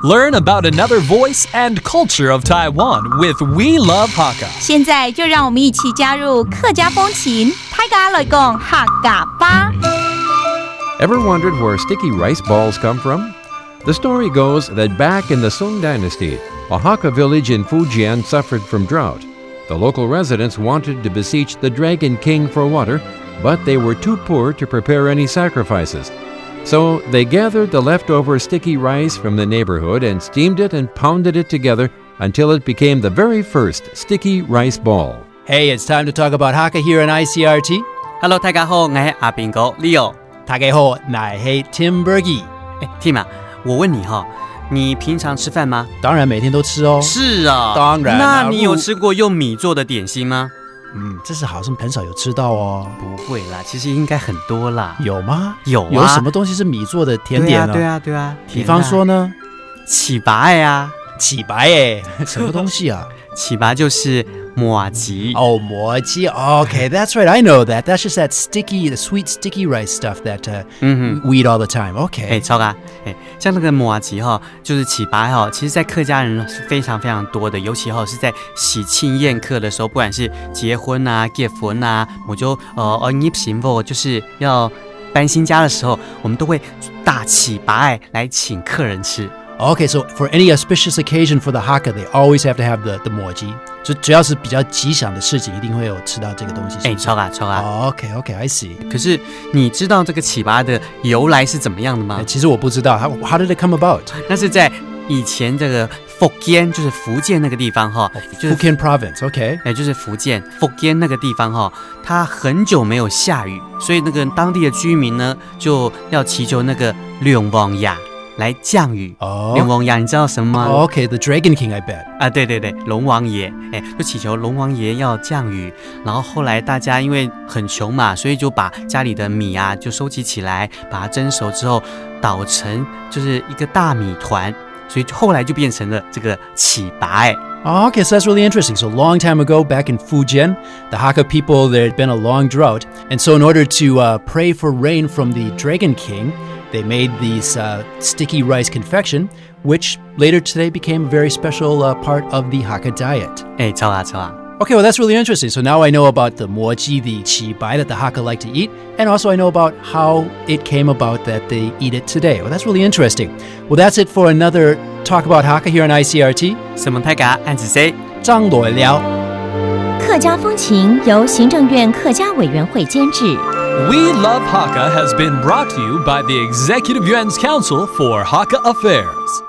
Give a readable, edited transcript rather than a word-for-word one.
Learn about another voice and culture of Taiwan with We Love Hakka. 现在就让我们一起加入客家风情，大家来讲客家吧。Ever wondered where sticky rice balls come from? The story goes that back in the Song Dynasty, a Hakka village in Fujian suffered from drought. The local residents wanted to beseech the Dragon King for water, but they were too poor to prepare any sacrifices. So they gathered the leftover sticky rice from the neighborhood and steamed it and pounded it together until it became the very first sticky rice ball. Hey, it's time to talk about Hakka here on ICRT. Hello， 大家好，我是阿兵哥 Leo。大家好，我是 Tim Berge。Tim 啊，我问你哈，你平常吃饭吗？当然每天都吃哦。是啊，当然。那你有吃过用米做的点心吗？这是好像很少有吃到哦。不会啦，其实应该很多啦。有吗？有啊。有什么东西是米做的甜点呢？对啊。比方说呢？起拔呀。起拔耶？什么东西啊？起拔就是麻糬。哦，麻糬。Okay, that's right. I know that. That's just that sticky, the sweet sticky rice stuff that we eat all the time. Okay. 超啊，像那个麻糬哈，就是起拔哈，其实在客家人是非常非常多的，尤其哈是在喜庆宴客的时候，不管是结婚啊、结婚啊，我就迎新妇就是要搬新家的时候，我们都会大起拔来请客人吃。Okay, so for any auspicious occasion for the Hakka, they always have to have the 麻糬。就只要是比较吉祥的事情，一定会有吃到这个东西。超啊。Okay, I see. 可是你知道这个起拔的由来是怎么样的吗？其实我不知道。How did it come about? 那是在以前这个福建，就是福建那个地方哈，就是 Fujian Province, OK？ 就是福建那个地方哈，它很久没有下雨，所以那个当地的居民呢，就要祈求那个龙王爷来降雨。龙王爷你知道什么吗？Okay, the Dragon King, I bet. 啊，对，龙王爷，就祈求龙王爷要降雨。然后后来大家因为很穷嘛，所以就把家里的米啊就收集起来，把它蒸熟之后捣成就是一个大米团，所以后来就变成了这个起拔。Okay, so that's really interesting. So a long time ago, back in Fujian, the Hakka people, there had been a long drought. And so in order to pray for rain from the Dragon King, they made these sticky rice confection, which later today became a very special part of the Hakka diet. 超啊。Okay, well, that's really interesting. So now I know about the mochi, the qibai that the Hakka like to eat, and also I know about how it came about that they eat it today. Well, that's really interesting. Well, that's it for another Talk About Hakka here on ICRT. 什么大家按子 say 张罗聊。客家风情由行政院客家委员会监制。We Love Hakka has been brought to you by the Executive Yuan's Council for Hakka Affairs.